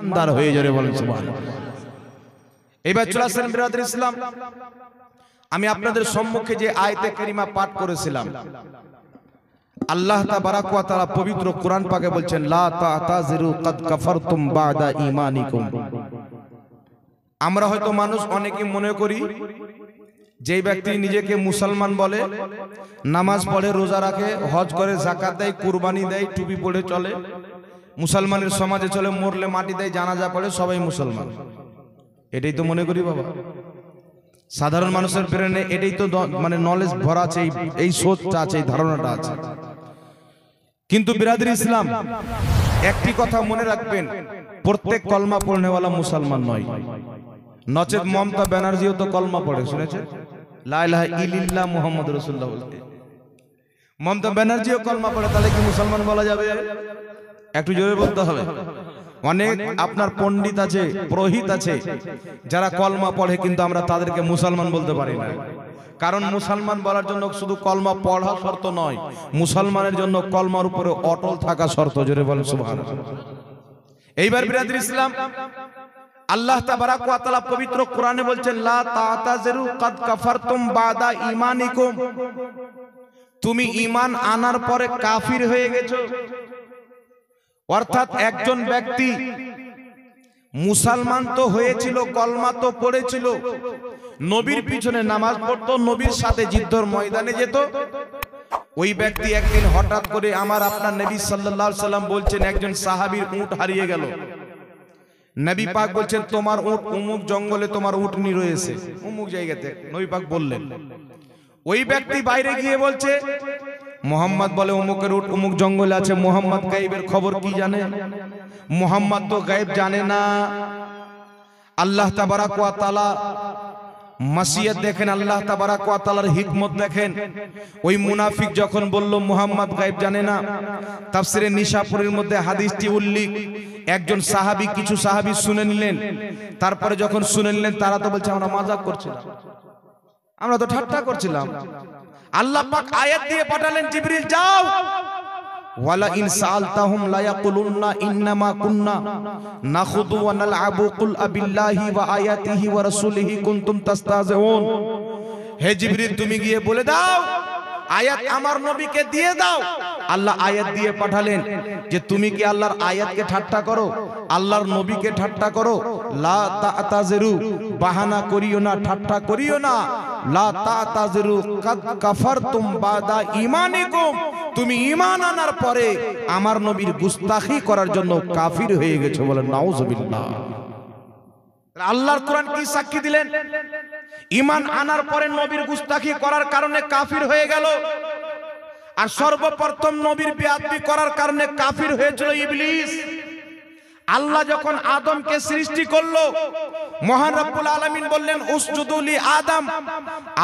ইমানদার হয়ে যাবে বলেন সুবহানাল্লাহ। এবার চলে আসেন বিরাদর ইসলাম, আমি আপনাদের সম্মুখে যে আয়াতে কারিমা পাঠ করেছিলাম, আল্লাহ তাবারাক ওয়া তাআলা পবিত্র কোরআন পাকে বলছেন লা তা'তাযিরু কাদ কাফারতুম বা'দা ঈমানিকুম। আমরা হয়তো মানুষ অনেকে মনে করি যেই ব্যক্তি নিজেকে মুসলমান বলে, নামাজ পড়ে, রোজা রাখে, হজ করে, যাকাত দেয়, কুরবানি দেয়, টুপি পরে চলে, মুসলমানের সমাজে চলে, মরলে মাটি দেয়, জানাজা পড়ে, সবাই মুসলমান, এটাই তো মনে করি বাবা। সাধারণ মানুষের ব্রেনে এটাই তো মানে নলেজ ভরা আছে, এই সোচটা আছে, এই ধারণাটা আছে। কিন্তু বিরাদর ইসলাম, একটি কথা মনে রাখবেন, প্রত্যেক কলমা পড়নেওয়ালা মুসলমান নয়। নচেত মমতা ব্যানার্জিও তো কলমা পড়ে, শুনেছেন? লা ইলাহা ইল্লাল্লাহ মুহাম্মাদুর রাসূলুল্লাহ বলতে মমতা ব্যানার্জিও কলমা পড়ে, তাহলে কি মুসলমান বলা যাবে? একটু জোরে বলতে হবে। অনেক আপনার পণ্ডিত আছে, পুরোহিত আছে যারা কলমা পড়ে, কিন্তু আমরা তাদেরকে মুসলমান বলতে পারি না। কারণ মুসলমান বলার জন্য শুধু কলমা পড়া শর্ত নয়, মুসলমানের জন্য কলমার উপরে অটল থাকা শর্ত। জোরে বলেন সুবহানাল্লাহ। এইবার বিরাদর ইসলাম, আল্লাহ তাবারাক ওয়া তাআলা পবিত্র কোরআনে বলছেন লা তা'তাযিরু কাদ কাফারতুম বা'দা ঈমানিকুম। তুমি ঈমান আনার পরে কাফির হয়ে গেছো। অর্থাৎ একজন ব্যক্তি মুসলমান তো হয়েছিল, কলমা তো পড়েছিল, নবীর পিছনে নামাজ পড়তো, নবীর সাথে যুদ্ধের ময়দানে যেত। ওই ব্যক্তি একদিন হঠাৎ করে আমার আপনার নবী সাল্লাল্লাহু আলাইহি সাল্লাম বলছেন একজন সাহাবীর উট হারিয়ে গেল। নবী পাক বলছেন তোমার উট অমুক জঙ্গলে, তোমার উটনি রয়েছে অমুক জায়গাতে, নবী পাক বললেন। ওই ব্যক্তি বাইরে গিয়ে বলছে মোহাম্মদ বলে অমুকের উট অমুক জঙ্গলে আছে। মোহাম্মদ গায়েবের খবর কি জানে? মোহাম্মদ তো গায়েব জানে না। আল্লাহ তাবারাক ওয়া তাআলা মাসিয়াত দেখেন, আল্লাহ তাবারাক ওয়া তাআলার হিকমত দেখেন। ওই মুনাফিক যখন বলল মুহাম্মদ গায়েব জানে না, তাফসিরে নিশাপুরের মধ্যে হাদিসটি উল্লেখ। একজন সাহাবী, কিছু সাহাবী শুনে নিলেন। তারপরে যখন শুনে নিলেন, তারা তো বলছে আমরা মজাক করছিলাম, আমরা তো ঠাট্টা করছিলাম। আল্লাহ পাক আয়াত দিয়ে পাঠালেন, জিবরিল যাও, ওয়ালা ইন সাআলতাহুম লা ইয়াকুলুন্না ইন্নামা কুন্না নাখুদু ওয়া নালআবু কুল আবিল্লাহি ওয়া আয়াতিহি ওয়া রাসূলিহি কুনতুম তাস্তাযিউন। হে জিবরিল, তুমি গিয়ে বলে দাও, আয়াত আমার নবীকে দিয়ে দাও। আল্লাহ আয়াত দিয়ে পাঠালেন যে তুমি কি আল্লাহর আয়াতকে ঠাট্টা করো, আল্লাহর নবীকে ঠাট্টা করো। লা তা'তাযিরু, বাহানা করিও না, ঠাট্টা করিও না। লা তা'তাযিরু কাদ কাফারতুম বাদা ঈমানিকুম, তুমি ঈমান আনার পরে আমার নবীর গুস্তাখি করার জন্য কাফির হয়ে গেছো। বলেন নাউযুবিল্লাহ। আল্লাহর কোরআন কি সাক্ষী দিলেন? ঈমান আনার পরে নবীর গুস্তাখি করার কারণে কাফির হয়ে গেল। আর সর্বপ্রথম নবীর বেয়াদবি করার কারণে কাফির হয়েছিল ইবলিস। আল্লাহ যখন আদমকে সৃষ্টি করলো, মহান রব্বুল আলামিন বললেন উসজুদু লি আদম,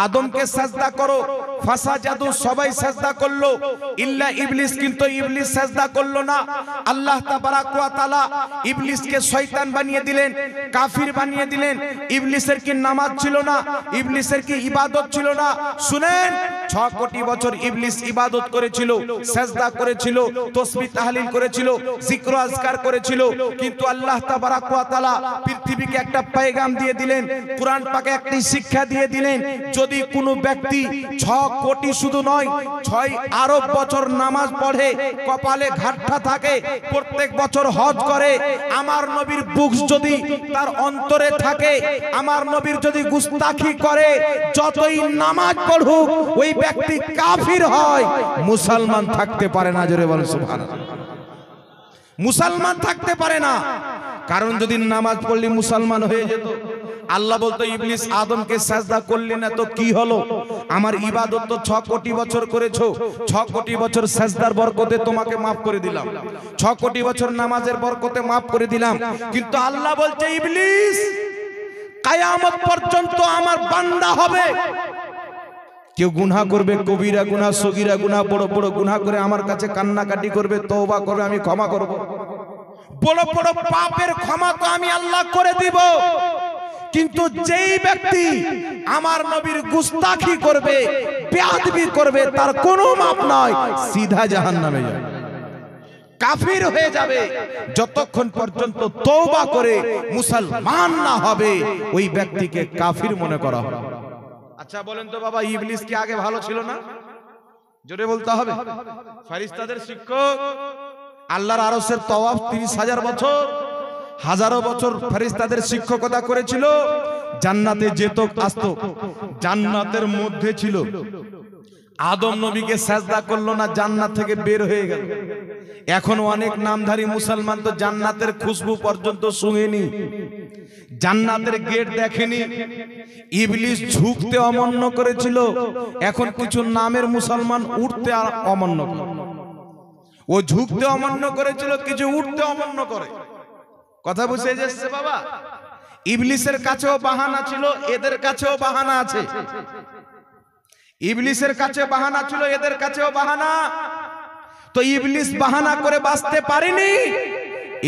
আদমকে সাজদা করো। ফাসাজাদু, সবাই সাজদা করলো ইল্লা ইবলিস, কিন্তু ইবলিস সাজদা করলো না। আল্লাহ তাবারাক ওয়া তাআলা ইবলিসকে শয়তান বানিয়ে দিলেন, কাফির বানিয়ে দিলেন। ইবলিসের কি নামাজ ছিল না? ইবলিসের কি ইবাদত ছিল না? শুনেন, 6 কোটি বছর ইবলিস ইবাদত করেছিল, সাজদা করেছিল, তাসবিহ তাহলিল করেছিল, জিক্র আজকার করেছিল। কিন্তু আল্লাহ তাবারাক ওয়া তাআলা পৃথিবীকে একটা পেগাম দিয়ে দিলেন, কুরআন পাকে একটি শিক্ষা দিয়ে দিলেন। যদি কোনো ব্যক্তি 6 কোটি শুধু নয় 6 আরব বছর নামাজ পড়ে, কপালে ঘাটটা থাকে, প্রত্যেক বছর হজ করে, আমার নবীর বুকস যদি তার অন্তরে থাকে, আমার নবীর যদি গুস্তাখি করে, যতই নামাজ পড়ুক ওই ব্যক্তি কাফির হয়, মুসলমান থাকতে পারে না। জোরে বলেন সুবহানাল্লাহ। মুসলমান থাকতে পারে না, কারণ যদি নামাজ পড়লে মুসলমান হয়ে যেত। আল্লাহ বলতো ইবলিস আদমকে সাজদা করলি না তো কি হলো? আমার ইবাদত তো 6 কোটি বছর করেছো, 6 কোটি বছর সাজদার বরকতে তোমাকে মাফ করে দিলাম, 6 কোটি বছর নামাজের বরকতে মাফ করে দিলাম। কিন্তু আল্লাহ বলছে ইবলিস কিয়ামত পর্যন্ত আমার বান্দা হবে। কেউ গুনাহ করবে, কবিরা গুনাহ, সগীরা গুনাহ, বড় বড় গুনাহ করে আমার কাছে কান্নাকাটি করবে, তওবা করবে, আমি ক্ষমা করব। বড় বড় পাপের ক্ষমা তো আমি আল্লাহ করে দিব। কিন্তু যেই ব্যক্তি আমার নবীর গুস্তাখি করবে, বেয়াদবি করবে, তার কোনো মাপ নাই, সিধা জাহান্নামে যাবে। কাফির হয়ে যাবে। যতক্ষণ পর্যন্ত তওবা করে মুসলমান না হবে ওই ব্যক্তিকে কাফির মনে করা হবে। আচ্ছা বলেন তো বাবা, ইবলিস কি আগে ভালো ছিল না? জোরে বলতে হবে। ফেরেশতাদের শিক্ষক, আল্লাহর আরশের তওয়াফ 30,000 বছর, হাজারো বছর ফেরেশতাদের শিক্ষকতা করেছিল। জান্নাতে যেত আসতো, জান্নাতের মধ্যে ছিল। আদম নবীকে সাজদা করলো না, জান্নাত থেকে বের হয়ে গেল। এখন অনেক নামধারী মুসলমান তো জান্নাতের খুশবু পর্যন্ত শুঁয়েনি, জান্নাতের গেট দেখেনি। ইবলিস ঝুঁকতে অমান্য করেছিল, এখন কিছু নামের মুসলমান উঠতে অমান্য করে। ও ঝুঁকতে অমান্য করেছিল, কিছু উঠতে অমান্য করে। কথা বুঝে যাচ্ছে বাবা? ইবলিসের কাছেও বাহানা ছিল, এদের কাছেও বাহানা আছে। ইবলিসের কাছে বাহানা ছিল, এদের কাছেও বাহানা। তো ইবলিস বাহানা করে বাঁচতে পারেনি,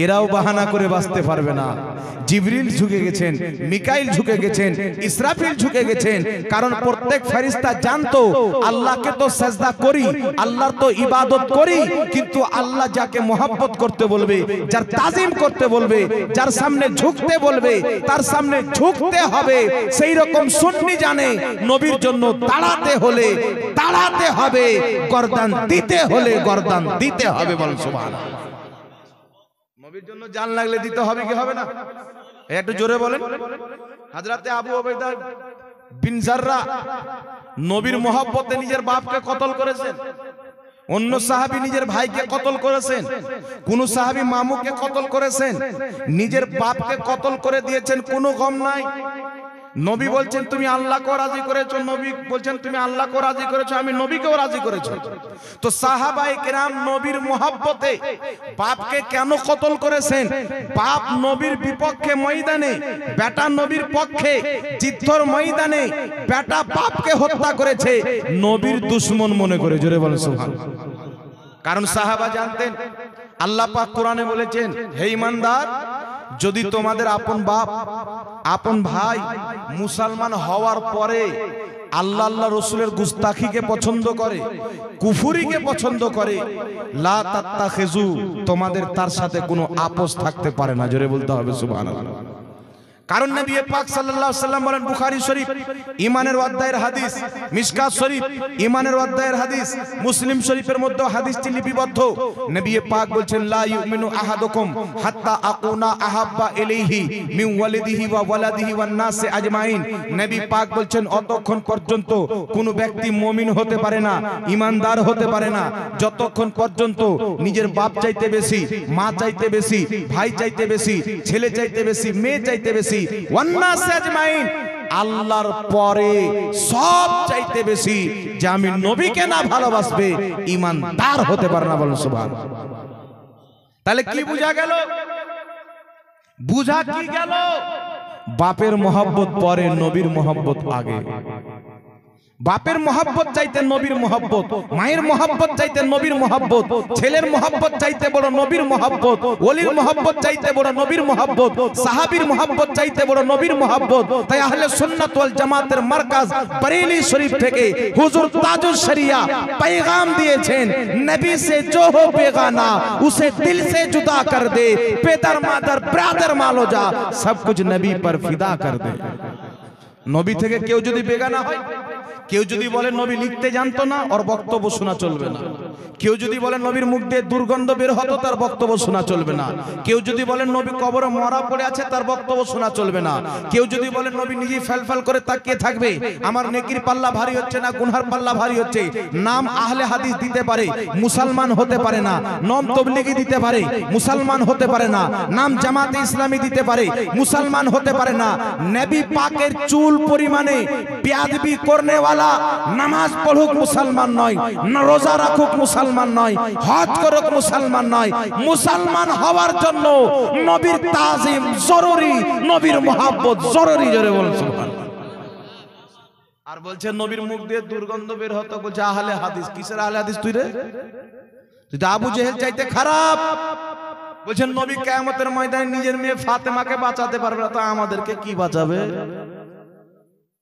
এরাও বাহানা করে বাঁচতে পারবে না। জিবরিল ঝুঁকে গেছেন, মিকাইল ঝুঁকে গেছেন, ইসরাফিল ঝুঁকে গেছেন। কারণ প্রত্যেক ফেরেশতা জানতো আল্লাহকে তো সাজদা করি, আল্লাহর তো ইবাদত করি, কিন্তু আল্লাহ যাকে মহব্বত করতে বলবে, যার তাজিম করতে বলবে, যার সামনে ঝুঁকতে বলবে, তার সামনে ঝুঁকতে হবে। সেই রকম সুন্নি জানে নবীর জন্য দাঁড়াতে হলে দাঁড়াতে হবে, গর্দান দিতে হলে গর্দান দিতে হবে। বল সুবহানাল্লাহ। নবীর জন্য জান লাগলে দিতে হবে কি হবে না? একটু জোরে বলেন। হযরতে আবু উবাইদা বিন জাররা নবীর মহব্বতে নিজের বাপকে কতল করেছেন। অন্য সাহাবী নিজের ভাইকে কতল করেছেন, কোন সাহাবী মামুকে কতল করেছেন, নিজের বাপকে কতল করে দিয়েছেন, কোনো গম নাই। নবী বলছেন তুমি আল্লাহকে রাজি করেছো, নবী বলছেন তুমি আল্লাহকে রাজি করেছো, আমি নবীকেও রাজি করেছি। তো সাহাবায়ে কেরাম নবীর মহব্বতে বাপকে কেন কতল করেছেন? বাপ নবীর বিপক্ষে ময়দানে, বেটা নবীর পক্ষে যুদ্ধের ময়দানে বেটা বাপকে হত্যা করেছে, নবীর দুশমন মনে করে। জোরে বলেন সুবহানাল্লাহ। কারণ সাহাবা জানতেন, আল্লাহ পাক কোরআনে বলেছেন, হে ঈমানদার, যদি তোমাদের আপন বাপ আপন ভাই মুসলমান হওয়ার পরে আল্লাহ আল্লাহ রসুলের গুস্তাখিকে পছন্দ করে, কুফুরিকে পছন্দ করে, লা তাত্তাখিজু, তোমাদের তার সাথে কোনো আপোষ থাকতে পারে না। জোরে বলতে হবে সুবহানাল্লাহ। কারণ নবী পাক সাল্লাল্লাহু আলাইহি সাল্লাম বলেন, বুখারী শরীফ ঈমানের অধ্যায়ের হাদিস, মিশকাত শরীফ ঈমানের অধ্যায়ের হাদিস, মুসলিম শরীফের মধ্যে হাদিসটি লিপিবদ্ধ। নবী পাক বলেন, লা ইউমিনু আহাদুকুম হাত্তা আকুনা আহাব্বা ইলাইহি মিন ওয়ালিদিহি ওয়া ওয়ালাদিহি ওয়ান নাসি আজমাইন। নবী পাক বলেন, অতক্ষণ পর্যন্ত কোন ব্যক্তি মুমিন হতে পারে না, ঈমানদার হতে পারে না, যতক্ষণ পর্যন্ত নিজের বাপ চাইতে বেশি, মা চাইতে বেশি, ভাই চাইতে বেশি, ছেলে চাইতে বেশি, মেয়ে চাইতে বেশি, আল্লাহর পরে সব চাইতে বেশি যে আমি নবীকে না ভালোবাসবে ঈমানদার হতে পারে না। বলুন সুবহানাল্লাহ। তাহলে কি বুঝা গেল? বুঝা কি গেল? বাপের মহব্বত পরে, নবীর মহব্বত আগে। বাপের মহব্বত চাইতে নবীর মহব্বত, মায়ের মহব্বত চাইতে নবীর মহব্বত, ছেলের মহব্বত চাইতে বড় নবীর মহব্বত, ওলির মহব্বত চাইতে বড় নবীর মহব্বত, সাহাবীর মহব্বত চাইতে বড় নবীর মহব্বত। তাই আহলে সুন্নাত ওয়াল জামাতের মার্কাজ বরেলি শরীফ থেকে হুজুর তাজুশ শরিয়া पैगाम দিয়েছেন, নবী সে जो हो बेगाना उसे दिल से जुदा कर दे, पेदर मादर ब्रादर मालो जा, सब कुछ नबी पर फिदा कर दे। নবী থেকে কেউ যদি বেগানা হয়, কেউ যদি বলে নবী লিখতে জানতো না, ওর বক্তব্য শোনা চলবে না। কেউ যদি বলে নবীর মুখ দিয়ে দুর্গন্ধ বের হতো, তার বক্তব্য শোনা চলবে না। কেউ যদি বলে নবী কবরে মরা পড়ে আছে, তার বক্তব্য শোনা চলবে না। কেউ যদি বলে নবী নিজেই ফেলফেল করে তাকিয়ে থাকবে, আমার নেকির পাল্লা ভারী হচ্ছে না, গুনহার পাল্লা ভারী হচ্ছে, নাম আহলে হাদিস দিতে পারে, মুসলমান হতে পারে না, নাম তবলিগি দিতে পারে, মুসলমান হতে পারে না, নাম জামাতে ইসলামী দিতে পারে, মুসলমান হতে পারে না, নবী পাকের চুল পরিমাণে বেয়াদবি করনে वाला নামাজ পড়ুক মুসলমান নয়, না রোজা রাখুক মুসলমান নয়, হজ করুক মুসলমান নয়। মুসলমান হওয়ার জন্য নবীর তাজিম জরুরি, নবীর মহব্বত জরুরি। জোরে বলুন সুবহানাল্লাহ। আর বলছেন নবীর মুখ দিয়ে দুর্গন্ধ বের হতো, বলছে আহলে হাদিস। কিসের আহলে হাদিস তুই রে? তুই তো আবু জেহেল চাইতে খারাপ। বলছেন নবী কিয়ামতের ময়দানে নিজের মেয়ে ফাতেমাকে বাঁচাতে পারবে না, তো আমাদেরকে কি বাঁচাবে?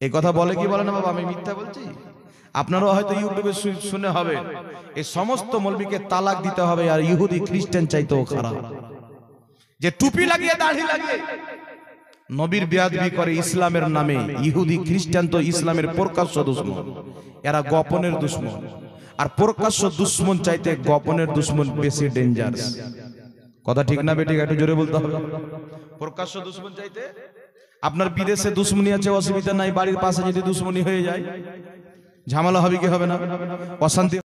এই কথা বলে কি বলে না বাবা? আমি মিথ্যা বলছি? আপনারাও হয়তো ইউটিউবে শুনে হবে এই সমস্ত মৌলবীকে তালাক দিতে হবে, আর ইহুদি খ্রিস্টান চাইতেও খারাপ, যে টুপি লাগিয়ে দাড়ি লাগিয়ে নবীর বেয়াদবি করে ইসলামের নামে। ইহুদি খ্রিস্টান তো ইসলামের প্রকাশ্য দুশমন, এরা গোপনের দুশমন, আর প্রকাশ্য দুশমন চাইতে গোপনের দুশমন বেশি ডেঞ্জারাস। কথা ঠিক না বেঠিক? একটু জোরে বলতে হবে। প্রকাশ্য দুশমন চাইতে, আপনার বিদেশে দুশমনি আছে অসুবিধা নাই, বাড়ির পাশে যদি দুশমনি হয়ে যায় ঝামেলা হবে কি হবে না? অশান্তি